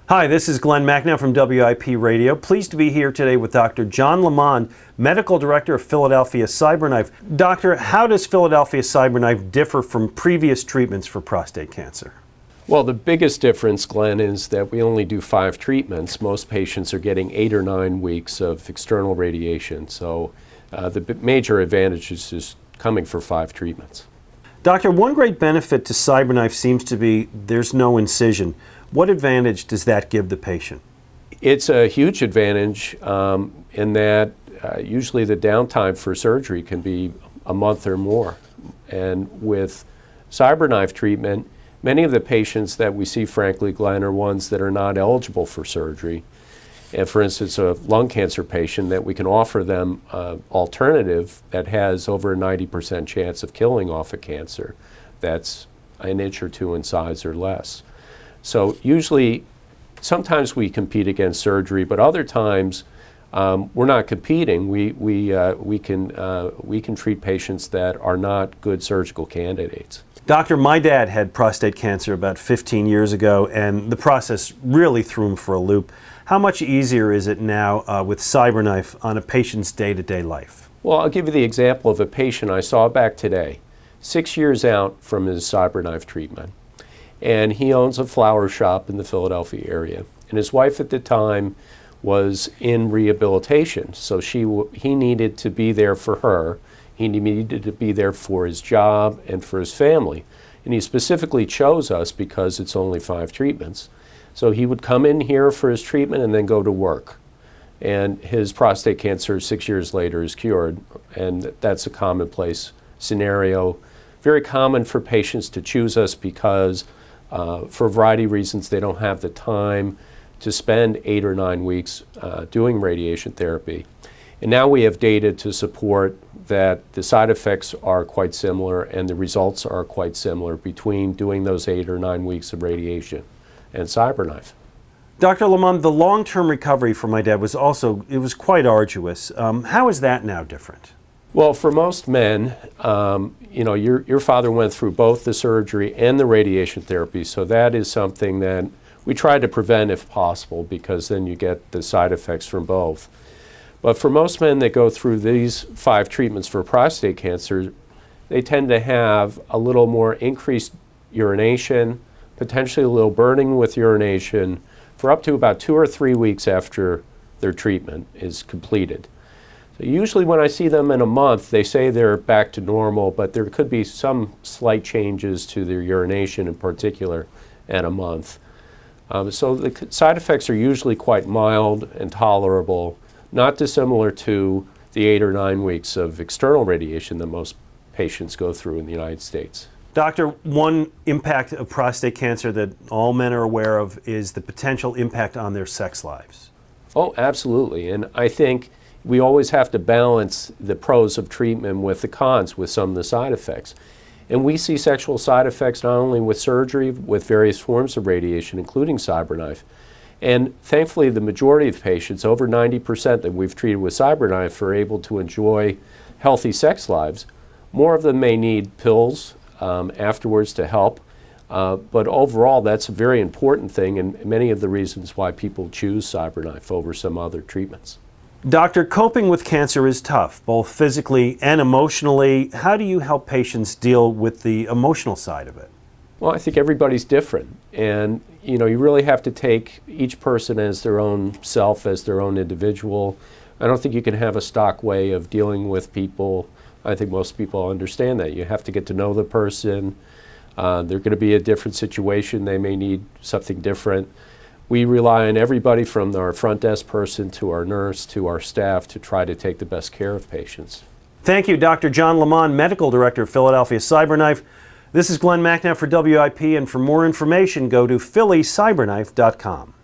Hi, this is Glen Macnow from WIP Radio. Pleased to be here today with Dr. John Lamond, Medical Director of Philadelphia CyberKnife. Doctor, how does Philadelphia CyberKnife differ from previous treatments for prostate cancer? Well, the biggest difference, Glenn, is that we only do 5 treatments. Most patients are getting 8 or 9 weeks of external radiation. So the major advantage is just coming for 5 treatments. Doctor, one great benefit to CyberKnife seems to be there's no incision. What advantage does that give the patient? It's a huge advantage in that usually the downtime for surgery can be a month or more. And with CyberKnife treatment, many of the patients that we see, frankly, Glenn, are ones that are not eligible for surgery. And for instance, a lung cancer patient, that we can offer them an alternative that has over a 90% chance of killing off a cancer that's an inch or 2 in size or less. So usually, sometimes we compete against surgery, but other times we're not competing. We can treat patients that are not good surgical candidates. Doctor, my dad had prostate cancer about 15 years ago, and the process really threw him for a loop. How much easier is it now with CyberKnife on a patient's day-to-day life? Well, I'll give you the example of a patient I saw back today, 6 years out from his CyberKnife treatment. And he owns a flower shop in the Philadelphia area. And his wife at the time was in rehabilitation, so he needed to be there for her. He needed to be there for his job and for his family. And he specifically chose us because it's only 5 treatments. So he would come in here for his treatment and then go to work. And his prostate cancer 6 years later is cured, and that's a commonplace scenario. Very common for patients to choose us because for a variety of reasons, they don't have the time to spend 8 or 9 weeks doing radiation therapy. And now we have data to support that the side effects are quite similar and the results are quite similar between doing those 8 or 9 weeks of radiation and CyberKnife. Dr. Lamond, the long-term recovery for my dad was quite arduous. How is that now different? Well, for most men, your father went through both the surgery and the radiation therapy, so that is something that we try to prevent if possible, because then you get the side effects from both. But for most men that go through these 5 treatments for prostate cancer, they tend to have a little more increased urination, potentially a little burning with urination, for up to about 2 or 3 weeks after their treatment is completed. So usually when I see them in a month, they say they're back to normal, but there could be some slight changes to their urination in particular at a month. So the side effects are usually quite mild and tolerable, not dissimilar to the 8 or 9 weeks of external radiation that most patients go through in the United States. Doctor, one impact of prostate cancer that all men are aware of is the potential impact on their sex lives. Oh, absolutely. And I think we always have to balance the pros of treatment with the cons with some of the side effects. And we see sexual side effects not only with surgery, with various forms of radiation, including CyberKnife. And thankfully, the majority of patients, over 90% that we've treated with CyberKnife, are able to enjoy healthy sex lives. More of them may need pills afterwards to help. But overall, that's a very important thing, and many of the reasons why people choose CyberKnife over some other treatments. Doctor, coping with cancer is tough, both physically and emotionally. How do you help patients deal with the emotional side of it? Well, I think everybody's different, and you really have to take each person as their own self, as their own individual. I don't think you can have a stock way of dealing with people. I think most people understand that. You have to get to know the person. They're going to be a different situation. They may need something different. We rely on everybody from our front desk person to our nurse to our staff to try to take the best care of patients. Thank you, Dr. John Lamond, Medical Director of Philadelphia CyberKnife. This is Glen Macnow for WIP, and for more information, go to phillycyberknife.com.